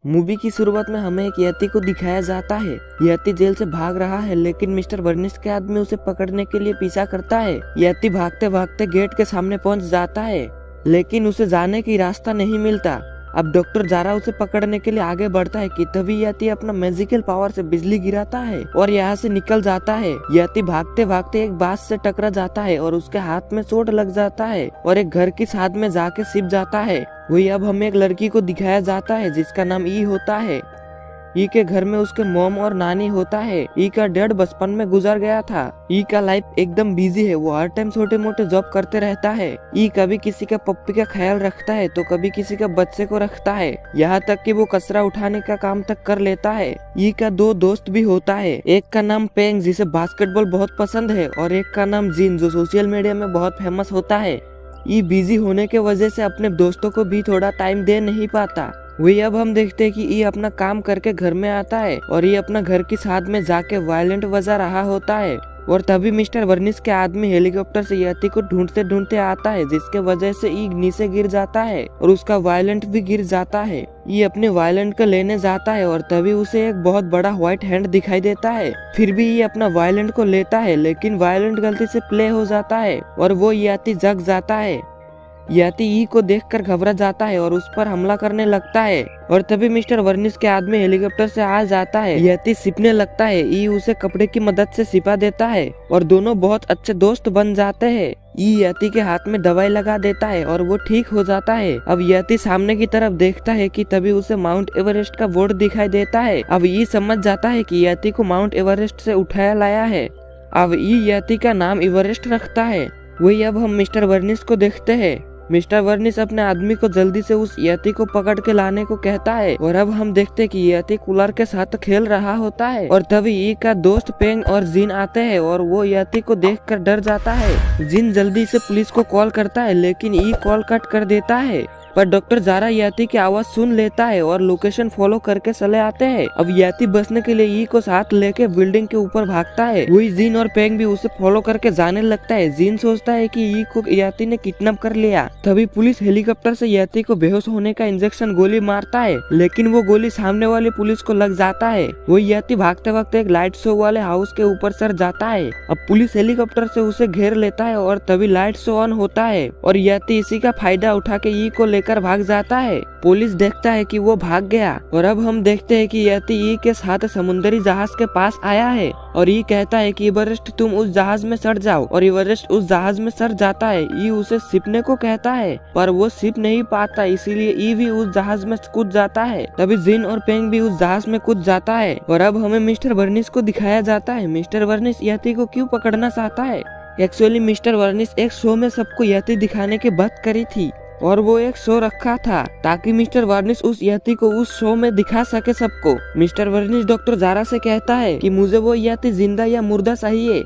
Movie की शुरुआत में हमें एक यति को दिखाया जाता है। यति जेल से भाग रहा है, लेकिन मिस्टर वर्निस के आदमी उसे पकड़ने के लिए पीछा करता है। यति भागते भागते गेट के सामने पहुंच जाता है, लेकिन उसे जाने की रास्ता नहीं मिलता। अब डॉक्टर जारा उसे पकड़ने के लिए आगे बढ़ता है कि तभी यति अपना मैजिकल पावर से बिजली गिराता है और यहाँ से निकल जाता है। यति भागते भागते एक बास से टकरा जाता है और उसके हाथ में चोट लग जाता है और एक घर की छत में जाके छिप जाता है। वही अब हमें एक लड़की को दिखाया जाता है जिसका नाम ई होता है। ई के घर में उसके मॉम और नानी होता है। ई का डैड बचपन में गुजर गया था। ई का लाइफ एकदम बिजी है, वो हर टाइम छोटे मोटे जॉब करते रहता है। ई कभी किसी का पप्पी का ख्याल रखता है तो कभी किसी का बच्चे को रखता है, यहाँ तक कि वो कचरा उठाने का काम तक कर लेता है। ई का 2 दोस्त भी होता है, एक का नाम पेंग जिसे बास्केटबॉल बहुत पसंद है और एक का नाम जिन जो सोशल मीडिया में बहुत फेमस होता है। ई बिजी होने के वजह से अपने दोस्तों को भी थोड़ा टाइम दे नहीं पाता। वही अब हम देखते हैं कि ये अपना काम करके घर में आता है और ये अपना घर की छत में जाके वायलेंट बजा रहा होता है और तभी मिस्टर वर्निस के आदमी हेलीकॉप्टर से यति को ढूंढते ढूंढते आता है, जिसके वजह से ई नीचे गिर जाता है और उसका वायलेंट भी गिर जाता है। ये अपने वायलेंट को लेने जाता है और तभी उसे एक बहुत बड़ा व्हाइट हैंड दिखाई देता है। फिर भी ये अपना वायलेंट को लेता है, लेकिन वायलेंट गलती से प्ले हो जाता है और वो यति जग जाता है। यति ई को देखकर घबरा जाता है और उस पर हमला करने लगता है और तभी मिस्टर वर्निस के आदमी हेलीकॉप्टर से आ जाता है। यति छिपने लगता है, ई उसे कपड़े की मदद से छिपा देता है और दोनों बहुत अच्छे दोस्त बन जाते हैं। ई यति के हाथ में दवाई लगा देता है और वो ठीक हो जाता है। अब यति सामने की तरफ देखता है कि तभी उसे माउंट एवरेस्ट का बोर्ड दिखाई देता है। अब ई समझ जाता है कि यति को माउंट एवरेस्ट से उठाया लाया है। अब ई यति का नाम एवरेस्ट रखता है। वही अब हम मिस्टर वर्निस को देखते हैं। मिस्टर वर्निस अपने आदमी को जल्दी से उस यति को पकड़ के लाने को कहता है और अब हम देखते हैं कि यति कूलर के साथ खेल रहा होता है और तभी ई का दोस्त पेंग और जिन आते हैं और वो यति को देखकर डर जाता है। जिन जल्दी से पुलिस को कॉल करता है, लेकिन ई कॉल कट कर देता है, पर डॉक्टर जारा यति की आवाज सुन लेता है और लोकेशन फॉलो करके चले आते हैं। अब यति बचने के लिए ई को साथ लेके बिल्डिंग के ऊपर भागता है। वही जिन और पेंग भी उसे फॉलो करके जाने लगता है। जिन सोचता है कि ई को यति ने किडनैप कर लिया। तभी पुलिस हेलीकॉप्टर से यति को बेहोश होने का इंजेक्शन गोली मारता है, लेकिन वो गोली सामने वाले पुलिस को लग जाता है। वो यति भागते वक्त एक लाइट शो वाले हाउस के ऊपर सर जाता है। अब पुलिस हेलीकॉप्टर से उसे घेर लेता है और तभी लाइट शो ऑन होता है और यति इसी का फायदा उठा के ई को कर भाग जाता है। पुलिस देखता है कि वो भाग गया और अब हम देखते हैं कि यति ई के साथ समुद्री जहाज के पास आया है और ई कहता है कि एवरेस्ट तुम उस जहाज में सड़ जाओ और एवरेस्ट उस जहाज में सड़ जाता है। ई उसे छिपने को कहता है, पर वो छिप नहीं पाता, इसीलिए ई भी उस जहाज में कूद जाता है। तभी जिन और पेंग भी उस जहाज में कूद जाता है और अब हमें मिस्टर वर्निस को दिखाया जाता है। मिस्टर वर्निस यति को क्यों पकड़ना चाहता है? एक्चुअली मिस्टर वर्निस एक शो में सबको यति दिखाने की बात करी थी और वो एक शो रखा था ताकि मिस्टर वर्निस उस यति को उस शो में दिखा सके सबको। मिस्टर वर्निस डॉक्टर जारा से कहता है कि मुझे वो यति जिंदा या मुर्दा चाहिए।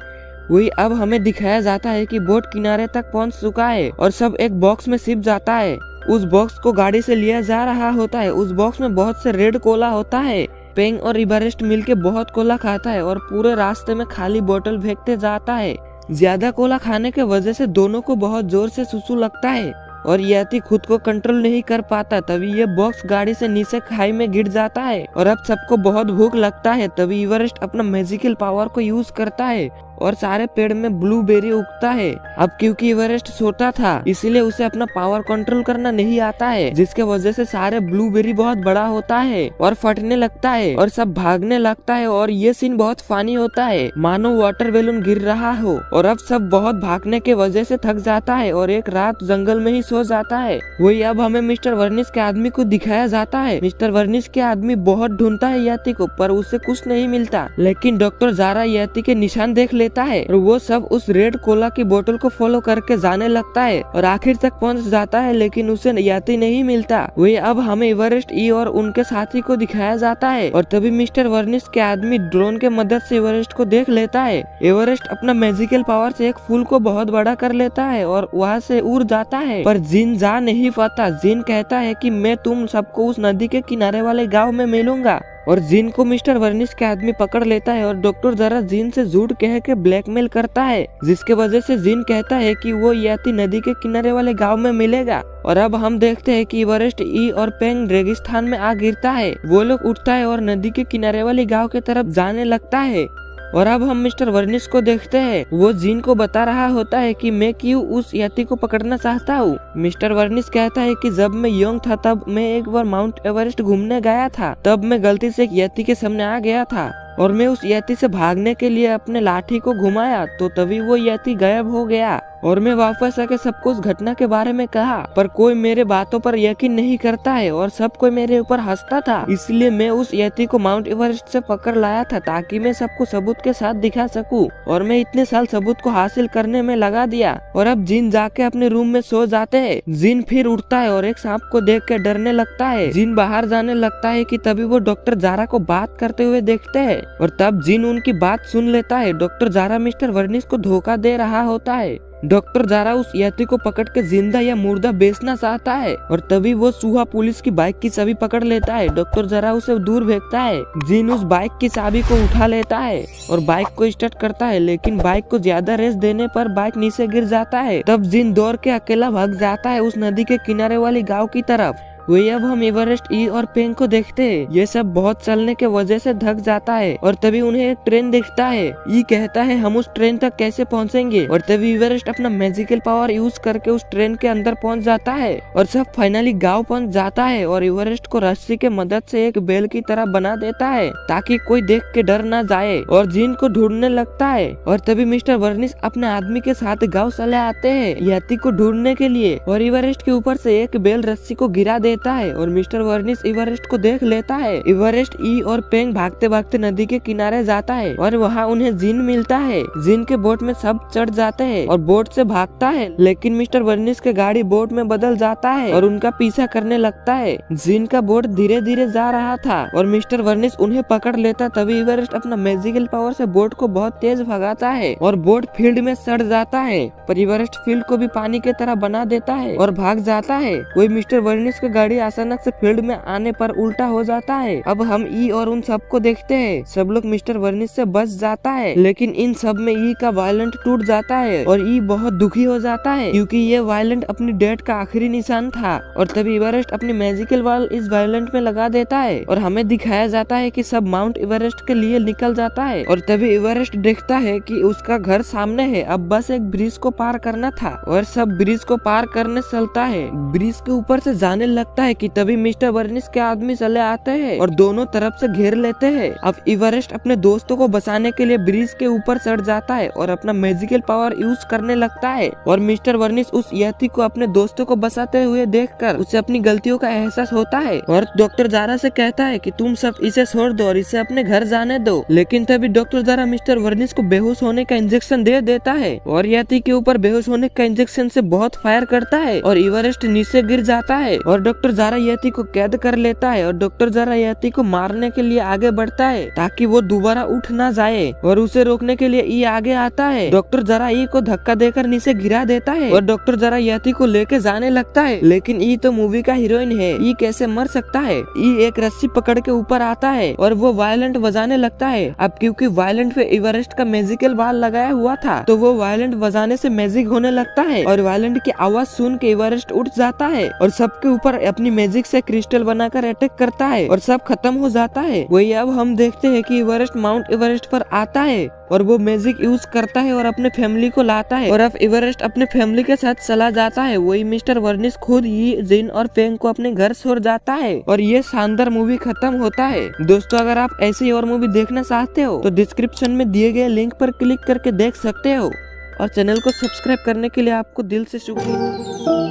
वही अब हमें दिखाया जाता है कि बोट किनारे तक पहुंच चुका है और सब एक बॉक्स में छिप जाता है। उस बॉक्स को गाड़ी से लिया जा रहा होता है। उस बॉक्स में बहुत से रेड कोला होता है। पेंग और एवरेस्ट मिलके बहुत कोला खाता है और पूरे रास्ते में खाली बोतल फेंकते जाता है। ज्यादा कोला खाने के वजह से दोनों को बहुत जोर से सुसु लगता है और यति खुद को कंट्रोल नहीं कर पाता। तभी ये बॉक्स गाड़ी से नीचे खाई में गिर जाता है और अब सबको बहुत भूख लगता है। तभी एवरेस्ट अपना मैजिकल पावर को यूज करता है और सारे पेड़ में ब्लूबेरी उगता है। अब क्योंकि एवरेस्ट छोटा था इसीलिए उसे अपना पावर कंट्रोल करना नहीं आता है, जिसके वजह से सारे ब्लूबेरी बहुत बड़ा होता है और फटने लगता है और सब भागने लगता है और ये सीन बहुत फनी होता है, मानो वाटर बैलून गिर रहा हो। और अब सब बहुत भागने के वजह से थक जाता है और एक रात जंगल में ही सो जाता है। वही अब हमें मिस्टर वर्निस के आदमी को दिखाया जाता है। मिस्टर वर्निस के आदमी बहुत ढूंढता है यति को, पर उसे कुछ नहीं मिलता, लेकिन डॉक्टर जारा यति के निशान देख लेता है और वो सब उस रेड कोला की बोतल को फॉलो करके जाने लगता है और आखिर तक पहुंच जाता है, लेकिन उसे यति नहीं मिलता। वही अब हमें एवरेस्ट ई और उनके साथी को दिखाया जाता है और तभी मिस्टर वर्निस के आदमी ड्रोन के मदद से एवरेस्ट को देख लेता है। एवरेस्ट अपना मैजिकल पावर से एक फूल को बहुत बड़ा कर लेता है और वहाँ से उड़ जाता है, पर जिन जा नहीं पाता। जिन कहता है कि मैं तुम सबको उस नदी के किनारे वाले गाँव में मिलूंगा। और जिन को मिस्टर वर्निस के आदमी पकड़ लेता है और डॉक्टर जारा जिन से झूठ कह के ब्लैकमेल करता है, जिसके वजह से जिन कहता है कि वो यति नदी के किनारे वाले गांव में मिलेगा। और अब हम देखते हैं कि एवरेस्ट ई और पेंग रेगिस्तान में आ गिरता है। वो लोग उठता है और नदी के किनारे वाले गांव की तरफ जाने लगता है। और अब हम मिस्टर वर्निस को देखते हैं, वो जिन को बता रहा होता है कि मैं क्यों उस यति को पकड़ना चाहता हूँ। मिस्टर वर्निस कहता है कि जब मैं यंग था तब मैं एक बार माउंट एवरेस्ट घूमने गया था, तब मैं गलती से एक यति के सामने आ गया था और मैं उस यति से भागने के लिए अपने लाठी को घुमाया तो तभी वो यति गायब हो गया और मैं वापस आके सबको उस घटना के बारे में कहा, पर कोई मेरे बातों पर यकीन नहीं करता है और सब कोई मेरे ऊपर हंसता था। इसलिए मैं उस यति को माउंट एवरेस्ट से पकड़ लाया था ताकि मैं सबको सबूत के साथ दिखा सकूं और मैं इतने साल सबूत को हासिल करने में लगा दिया। और अब जिन जाके अपने रूम में सो जाते हैं। जिन फिर उठता है और एक सांप को देख के डरने लगता है। जिन बाहर जाने लगता है कि तभी वो डॉक्टर जारा को बात करते हुए देखते हैं और तब जिन उनकी बात सुन लेता है। डॉक्टर जारा मिस्टर वर्निस को धोखा दे रहा होता है। डॉक्टर जारा उस यति को पकड़ के जिंदा या मुर्दा बेचना चाहता है और तभी वो सुहा पुलिस की बाइक की चाबी पकड़ लेता है। डॉक्टर जारा उसे दूर फेंकता है। जिन उस बाइक की चाबी को उठा लेता है और बाइक को स्टार्ट करता है, लेकिन बाइक को ज्यादा रेस देने पर बाइक नीचे गिर जाता है। तब जिन दौड़ के अकेला भाग जाता है उस नदी के किनारे वाली गाँव की तरफ। वही अब हम एवरेस्ट ई और पेंग को देखते हैं। ये सब बहुत चलने के वजह से थक जाता है और तभी उन्हें एक ट्रेन दिखता है। ई कहता है हम उस ट्रेन तक कैसे पहुंचेंगे और तभी एवरेस्ट अपना मैजिकल पावर यूज करके उस ट्रेन के अंदर पहुंच जाता है और सब फाइनली गांव पहुंच जाता है और एवरेस्ट को रस्सी के मदद से एक बेल की तरह बना देता है ताकि कोई देख के डर ना जाए और जिन को ढूंढने लगता है। और तभी मिस्टर वर्निस अपने आदमी के साथ गाँव चले आते हैं यति को ढूंढने के लिए और एवरेस्ट के ऊपर से एक बेल रस्सी को गिरा देता है और मिस्टर वर्निस एवरेस्ट को देख लेता है। एवरेस्ट ई और पेंग भागते भागते नदी के किनारे जाता है और वहाँ उन्हें जिन मिलता है। जिन के बोट में सब चढ़ जाते हैं और बोट से भागता है, लेकिन मिस्टर वर्निस के गाड़ी बोट में बदल जाता है और उनका पीछा करने लगता है। जिन का बोट धीरे धीरे जा रहा था और मिस्टर वर्निस उन्हें पकड़ लेता। तभी एवरेस्ट अपना मैजिकल पावर से बोट को बहुत तेज भगाता है और बोट फील्ड में सड़ जाता है, पर एवरेस्ट फील्ड को भी पानी की तरह बना देता है और भाग जाता है। वही मिस्टर वर्निस की गाड़ी अचानक से फील्ड में आने पर उल्टा हो जाता है। अब हम ई और उन सबको देखते हैं। सब लोग मिस्टर वर्निस से बच जाता है, लेकिन इन सब में ई का वायलेंट टूट जाता है और ई बहुत दुखी हो जाता है क्योंकि ये वायलेंट अपनी डेट का आखिरी निशान था। और तभी एवरेस्ट अपनी मैजिकल बॉल इस वायलेंट में लगा देता है और हमें दिखाया जाता है कि सब माउंट एवरेस्ट के लिए निकल जाता है। और तभी एवरेस्ट देखता है कि उसका घर सामने है, अब बस एक ब्रिज को पार करना था और सब ब्रिज को पार करने चलता है। ब्रिज के ऊपर से जाने लगता है कि तभी मिस्टर वर्निस के आदमी चले आते हैं और दोनों तरफ से घेर लेते हैं। अब एवरेस्ट अपने दोस्तों को बचाने के लिए ब्रिज के ऊपर चढ़ जाता है और अपना मैजिकल पावर यूज करने लगता है और मिस्टर वर्निस उस यति को अपने दोस्तों को बचाते हुए देखकर उसे अपनी गलतियों का एहसास होता है और डॉक्टर जारा से कहता है कि तुम सब इसे छोड़ दो और इसे अपने घर जाने दो। लेकिन तभी डॉक्टर जारा मिस्टर वर्निस को बेहोश होने का इंजेक्शन दे देता है और यति के ऊपर बेहोश होने का इंजेक्शन से बहुत फायर करता है और एवरेस्ट नीचे गिर जाता है और डॉक्टर जारा यति को कैद कर लेता है और डॉक्टर जारा यति को मारने के लिए आगे बढ़ता है ताकि वो दोबारा उठ ना जाए और उसे रोकने के लिए ई आगे आता है। डॉक्टर जारा ई को धक्का देकर नीचे गिरा देता है और डॉक्टर जारा यति को लेके जाने लगता है, लेकिन ई तो मूवी का हीरोइन है, ई कैसे मर सकता है। ई एक रस्सी पकड़ के ऊपर आता है और वो वायलेंट बजाने लगता है। अब क्योंकि वायलेंट पे एवरेस्ट का मैजिकल बाल लगाया हुआ था तो वो वायलेंट बजाने से मैजिक होने लगता है और वायलेंट की आवाज सुन के एवरेस्ट उठ जाता है और सबके ऊपर अपनी मैजिक से क्रिस्टल बनाकर अटैक करता है और सब खत्म हो जाता है। वही अब हम देखते हैं कि एवरेस्ट माउंट एवरेस्ट पर आता है और वो मैजिक यूज करता है और अपने फैमिली को लाता है और अब एवरेस्ट अपने फैमिली के साथ चला जाता है। वही मिस्टर वर्निस खुद ही जिन और पेंग को अपने घर छोड़ जाता है और ये शानदार मूवी खत्म होता है। दोस्तों, अगर आप ऐसी और मूवी देखना चाहते हो तो डिस्क्रिप्शन में दिए गए लिंक पर क्लिक करके देख सकते हो और चैनल को सब्सक्राइब करने के लिए आपको दिल से शुक्रिया।